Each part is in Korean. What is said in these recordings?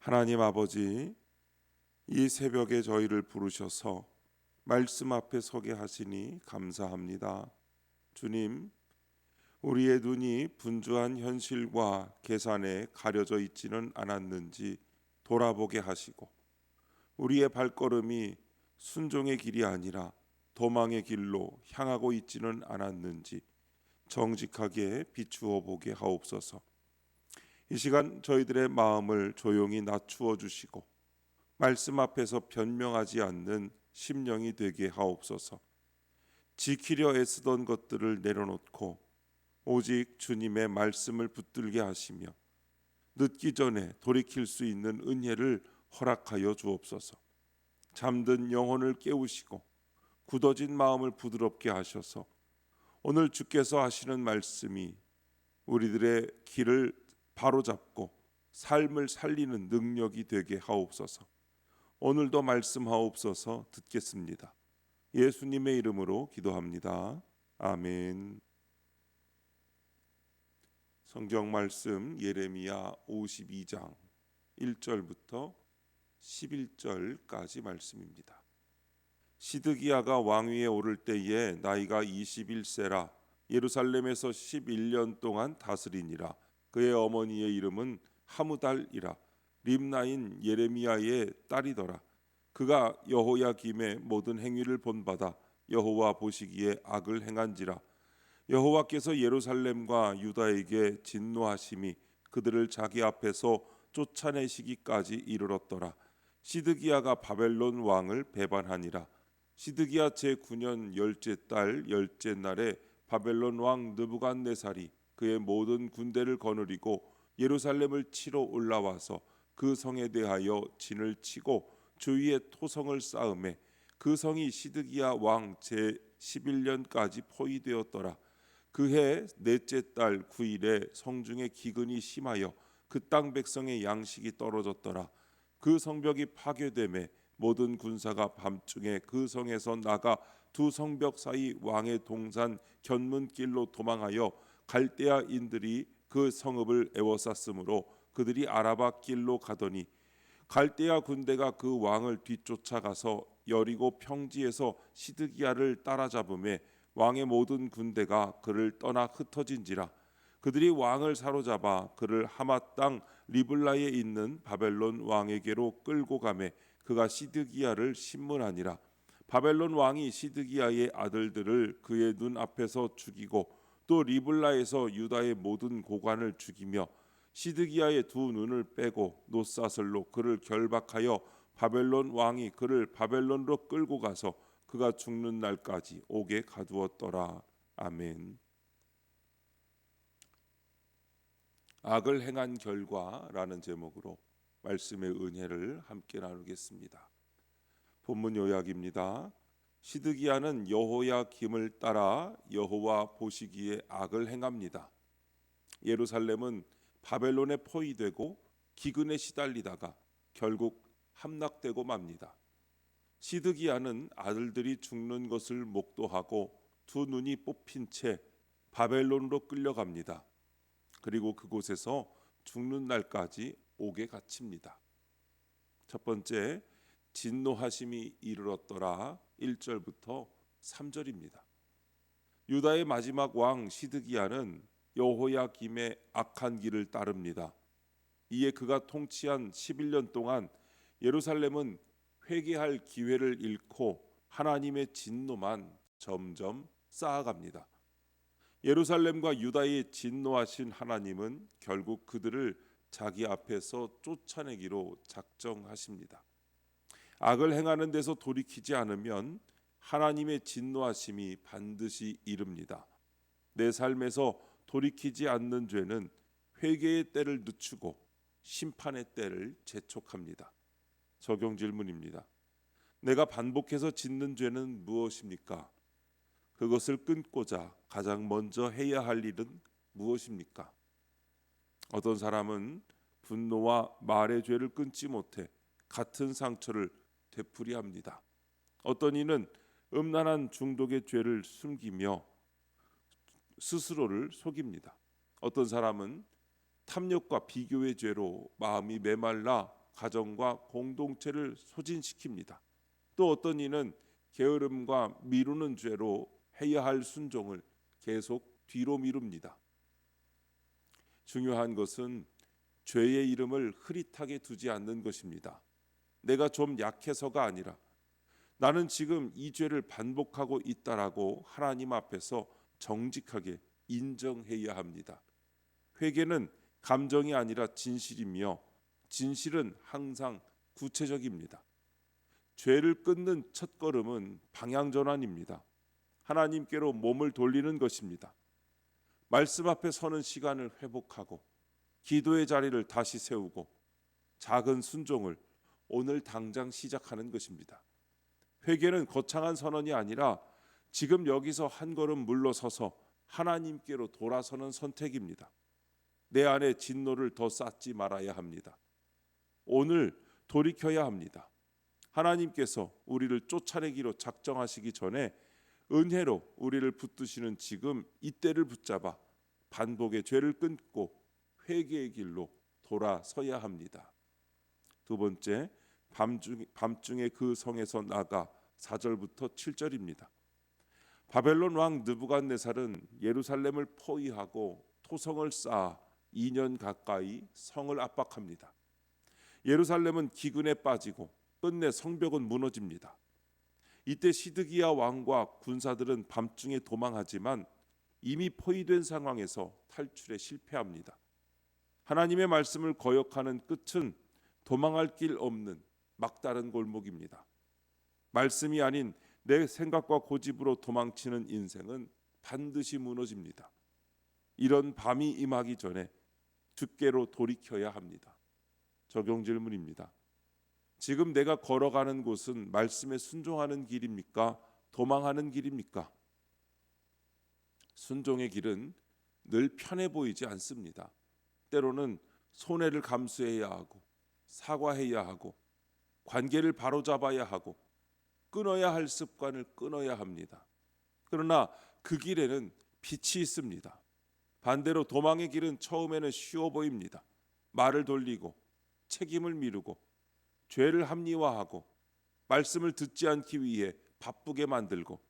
하나님 아버지, 이 새벽에 저희를 부르셔서 말씀 앞에 서게 하시니 감사합니다. 주님, 우리의 눈이 분주한 현실과 계산에 가려져 있지는 않았는지 돌아보게 하시고, 우리의 발걸음이 순종의 길이 아니라 도망의 길로 향하고 있지는 않았는지 정직하게 비추어 보게 하옵소서. 이 시간 저희들의 마음을 조용히 낮추어 주시고 말씀 앞에서 변명하지 않는 심령이 되게 하옵소서. 지키려 애쓰던 것들을 내려놓고 오직 주님의 말씀을 붙들게 하시며 늦기 전에 돌이킬 수 있는 은혜를 허락하여 주옵소서. 잠든 영혼을 깨우시고 굳어진 마음을 부드럽게 하셔서 오늘 주께서 하시는 말씀이 우리들의 길을 바로잡고 삶을 살리는 능력이 되게 하옵소서. 오늘도 말씀하옵소서. 듣겠습니다. 예수님의 이름으로 기도합니다. 아멘. 성경 말씀 예레미야 52장 1절부터 11절까지 말씀입니다. 시드기야가 왕위에 오를 때에 나이가 21세라 예루살렘에서 11년 동안 다스리니라. 그의 어머니의 이름은 하무달이라 림나인 예레미야의 딸이더라. 그가 여호야김의 모든 행위를 본받아 여호와 보시기에 악을 행한지라. 여호와께서 예루살렘과 유다에게 진노하심이 그들을 자기 앞에서 쫓아내시기까지 이르렀더라. 시드기야가 바벨론 왕을 배반하니라. 시드기야 제9년 열째 달 열째 날에 바벨론 왕 느부갓네살이 그의 모든 군대를 거느리고 예루살렘을 치러 올라와서 그 성에 대하여 진을 치고 주위에 토성을 쌓음에 그 성이 시드기야 왕 제11년까지 포위되었더라. 그해 넷째 달 9일에 성중에 기근이 심하여 그 땅 백성의 양식이 떨어졌더라. 그 성벽이 파괴되매 모든 군사가 밤중에 그 성에서 나가 두 성벽 사이 왕의 동산 견문길로 도망하여 갈대아인들이 그 성읍을 에워쌌으므로 그들이 아라바 길로 가더니 갈대아 군대가 그 왕을 뒤쫓아가서 여리고 평지에서 시드기야를 따라잡음에 왕의 모든 군대가 그를 떠나 흩어진지라. 그들이 왕을 사로잡아 그를 하맛 땅 리블라에 있는 바벨론 왕에게로 끌고 가매 그가 시드기야를 신문하니라. 바벨론 왕이 시드기야의 아들들을 그의 눈 앞에서 죽이고 또 리블라에서 유다의 모든 고관을 죽이며 시드기야의 두 눈을 빼고 노사슬로 그를 결박하여 바벨론 왕이 그를 바벨론으로 끌고 가서 그가 죽는 날까지 옥에 가두었더라. 아멘. 악을 행한 결과라는 제목으로 말씀의 은혜를 함께 나누겠습니다. 본문 요약입니다. 시드기야는 여호야김을 따라 여호와 보시기에 악을 행합니다. 예루살렘은 바벨론에 포위되고 기근에 시달리다가 결국 함락되고 맙니다. 시드기야는 아들들이 죽는 것을 목도하고 두 눈이 뽑힌 채 바벨론으로 끌려갑니다. 그리고 그곳에서 죽는 날까지 옥에 갇힙니다. 첫 번째, 진노하심이 이르렀더라 1절부터 3절입니다. 유다의 마지막 왕 시드기야는 여호야김의 악한 길을 따릅니다. 이에 그가 통치한 11년 동안 예루살렘은 회개할 기회를 잃고 하나님의 진노만 점점 쌓아갑니다. 예루살렘과 유다에 진노하신 하나님은 결국 그들을 자기 앞에서 쫓아내기로 작정하십니다. 악을 행하는 데서 돌이키지 않으면 하나님의 진노하심이 반드시 이릅니다. 내 삶에서 돌이키지 않는 죄는 회개의 때를 늦추고 심판의 때를 재촉합니다. 적용 질문입니다. 내가 반복해서 짓는 죄는 무엇입니까? 그것을 끊고자 가장 먼저 해야 할 일은 무엇입니까? 어떤 사람은 분노와 말의 죄를 끊지 못해 같은 상처를 되풀이합니다. 어떤 이는 음란한 중독의 죄를 숨기며 스스로를 속입니다. 어떤 사람은 탐욕과 비교의 죄로 마음이 메말라 가정과 공동체를 소진시킵니다. 또 어떤 이는 게으름과 미루는 죄로 해야 할 순종을 계속 뒤로 미룹니다. 중요한 것은 죄의 이름을 흐릿하게 두지 않는 것입니다. 내가 좀 약해서가 아니라 나는 지금 이 죄를 반복하고 있다라고 하나님 앞에서 정직하게 인정해야 합니다. 회개는 감정이 아니라 진실이며 진실은 항상 구체적입니다. 죄를 끊는 첫걸음은 방향 전환입니다. 하나님께로 몸을 돌리는 것입니다. 말씀 앞에 서는 시간을 회복하고 기도의 자리를 다시 세우고 작은 순종을 오늘 당장 시작하는 것입니다. 회개는 거창한 선언이 아니라 지금 여기서 한 걸음 물러서서 하나님께로 돌아서는 선택입니다. 내 안에 진노를 더 쌓지 말아야 합니다. 오늘 돌이켜야 합니다. 하나님께서 우리를 쫓아내기로 작정하시기 전에 은혜로 우리를 붙드시는 지금 이때를 붙잡아 반복의 죄를 끊고 회개의 길로 돌아서야 합니다. 두 번째, 밤중에 그 성에서 나가 4절부터 7절입니다. 바벨론 왕 느부갓네살은 예루살렘을 포위하고 토성을 쌓아 2년 가까이 성을 압박합니다. 예루살렘은 기근에 빠지고 끝내 성벽은 무너집니다. 이때 시드기야 왕과 군사들은 밤중에 도망하지만 이미 포위된 상황에서 탈출에 실패합니다. 하나님의 말씀을 거역하는 끝은 도망할 길 없는 막다른 골목입니다. 말씀이 아닌 내 생각과 고집으로 도망치는 인생은 반드시 무너집니다. 이런 밤이 임하기 전에 주께로 돌이켜야 합니다. 적용 질문입니다. 지금 내가 걸어가는 곳은 말씀에 순종하는 길입니까? 도망하는 길입니까? 순종의 길은 늘 편해 보이지 않습니다. 때로는 손해를 감수해야 하고 사과해야 하고 관계를 바로잡아야 하고 끊어야 할 습관을 끊어야 합니다. 그러나 그 길에는 빛이 있습니다. 반대로 도망의 길은 처음에는 쉬워 보입니다. 말을 돌리고 책임을 미루고 죄를 합리화하고 말씀을 듣지 않기 위해 바쁘게 만들고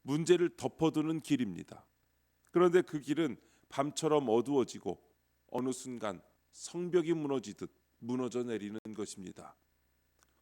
문제를 덮어두는 길입니다. 그런데 그 길은 밤처럼 어두워지고 어느 순간 성벽이 무너지듯 무너져 내리는 것입니다.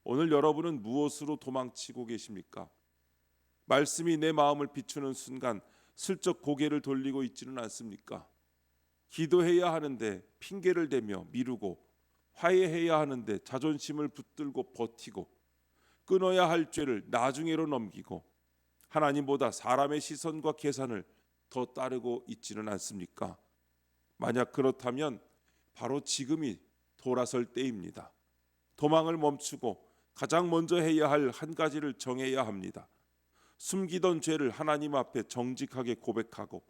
오늘 여러분은 무엇으로 도망치고 계십니까? 말씀이 내 마음을 비추는 순간 슬쩍 고개를 돌리고 있지는 않습니까? 기도해야 하는데 핑계를 대며 미루고 화해해야 하는데 자존심을 붙들고 버티고 끊어야 할 죄를 나중에로 넘기고 하나님보다 사람의 시선과 계산을 더 따르고 있지는 않습니까? 만약 그렇다면 바로 지금이 돌아설 때입니다. 도망을 멈추고 가장 먼저 해야 할 한 가지를 정해야 합니다. 숨기던 죄를 하나님 앞에 정직하게 고백하고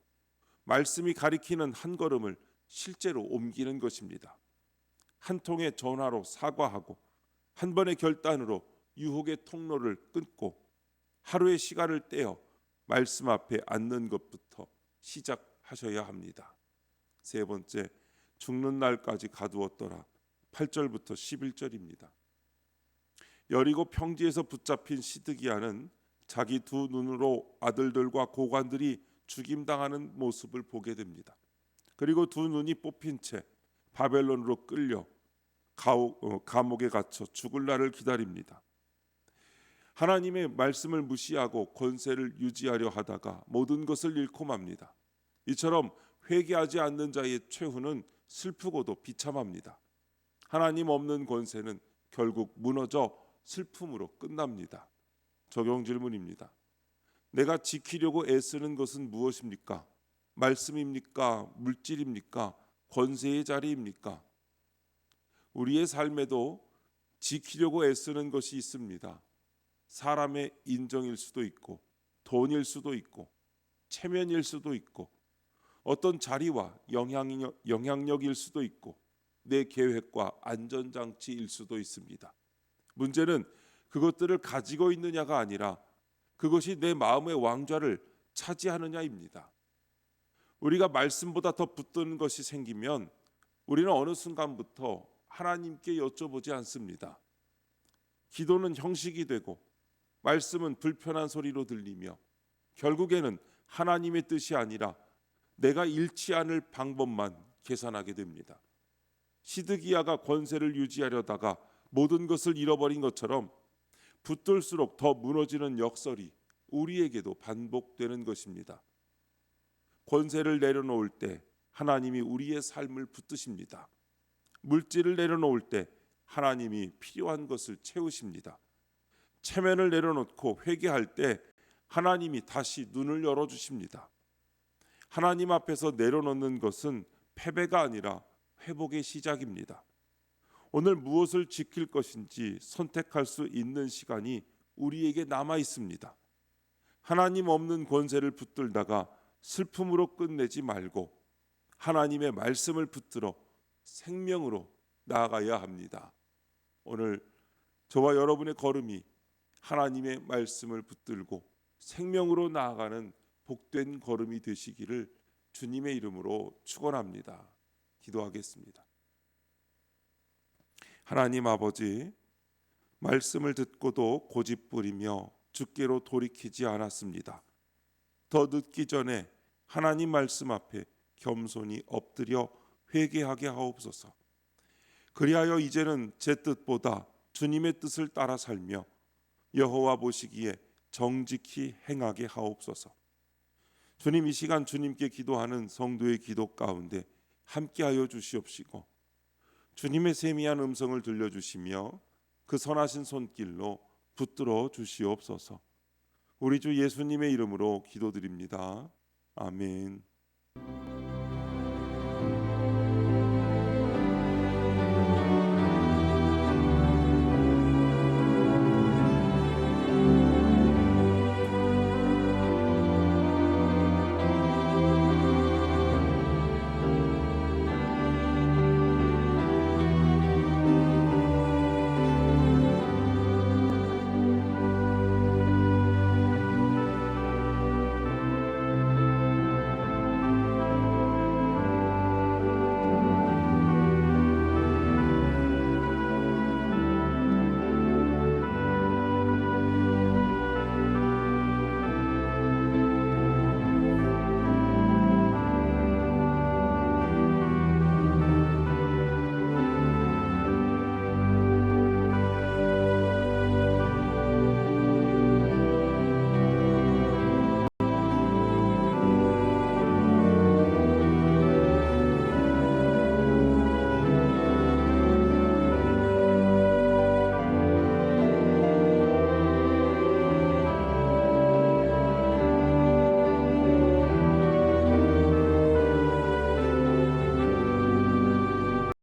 말씀이 가리키는 한 걸음을 실제로 옮기는 것입니다. 한 통의 전화로 사과하고 한 번의 결단으로 유혹의 통로를 끊고 하루의 시간을 떼어 말씀 앞에 앉는 것부터 시작하셔야 합니다. 세 번째, 죽는 날까지 가두었더라. 8절부터 11절입니다. 여리고 평지에서 붙잡힌 시드기야는 자기 두 눈으로 아들들과 고관들이 죽임당하는 모습을 보게 됩니다. 그리고 두 눈이 뽑힌 채 바벨론으로 끌려 감옥에 갇혀 죽을 날을 기다립니다. 하나님의 말씀을 무시하고 권세를 유지하려 하다가 모든 것을 잃고 맙니다. 이처럼 회개하지 않는 자의 최후는 슬프고도 비참합니다. 하나님 없는 권세는 결국 무너져 슬픔으로 끝납니다. 적용 질문입니다. 내가 지키려고 애쓰는 것은 무엇입니까? 말씀입니까? 물질입니까? 권세의 자리입니까? 우리의 삶에도 지키려고 애쓰는 것이 있습니다. 사람의 인정일 수도 있고 돈일 수도 있고 체면일 수도 있고 어떤 자리와 영향력일 수도 있고 내 계획과 안전장치일 수도 있습니다. 문제는 그것들을 가지고 있느냐가 아니라 그것이 내 마음의 왕좌를 차지하느냐입니다. 우리가 말씀보다 더 붙드는 것이 생기면 우리는 어느 순간부터 하나님께 여쭤보지 않습니다. 기도는 형식이 되고 말씀은 불편한 소리로 들리며 결국에는 하나님의 뜻이 아니라 내가 잃지 않을 방법만 계산하게 됩니다. 시드기야가 권세를 유지하려다가 모든 것을 잃어버린 것처럼 붙들수록 더 무너지는 역설이 우리에게도 반복되는 것입니다. 권세를 내려놓을 때 하나님이 우리의 삶을 붙드십니다. 물질을 내려놓을 때 하나님이 필요한 것을 채우십니다. 체면을 내려놓고 회개할 때 하나님이 다시 눈을 열어주십니다. 하나님 앞에서 내려놓는 것은 패배가 아니라 회복의 시작입니다. 오늘 무엇을 지킬 것인지 선택할 수 있는 시간이 우리에게 남아 있습니다. 하나님 없는 권세를 붙들다가 슬픔으로 끝내지 말고 하나님의 말씀을 붙들어 생명으로 나아가야 합니다. 오늘 저와 여러분의 걸음이 하나님의 말씀을 붙들고 생명으로 나아가는 복된 걸음이 되시기를 주님의 이름으로 축원합니다. 기도하겠습니다. 하나님 아버지, 말씀을 듣고도 고집부리며 주께로 돌이키지 않았습니다. 더 늦기 전에 하나님 말씀 앞에 겸손히 엎드려 회개하게 하옵소서. 그리하여 이제는 제 뜻보다 주님의 뜻을 따라 살며 여호와 보시기에 정직히 행하게 하옵소서. 주님, 이 시간 주님께 기도하는 성도의 기도 가운데 함께하여 주시옵시고 주님의 세미한 음성을 들려주시며 그 선하신 손길로 붙들어 주시옵소서. 우리 주 예수님의 이름으로 기도드립니다. 아멘.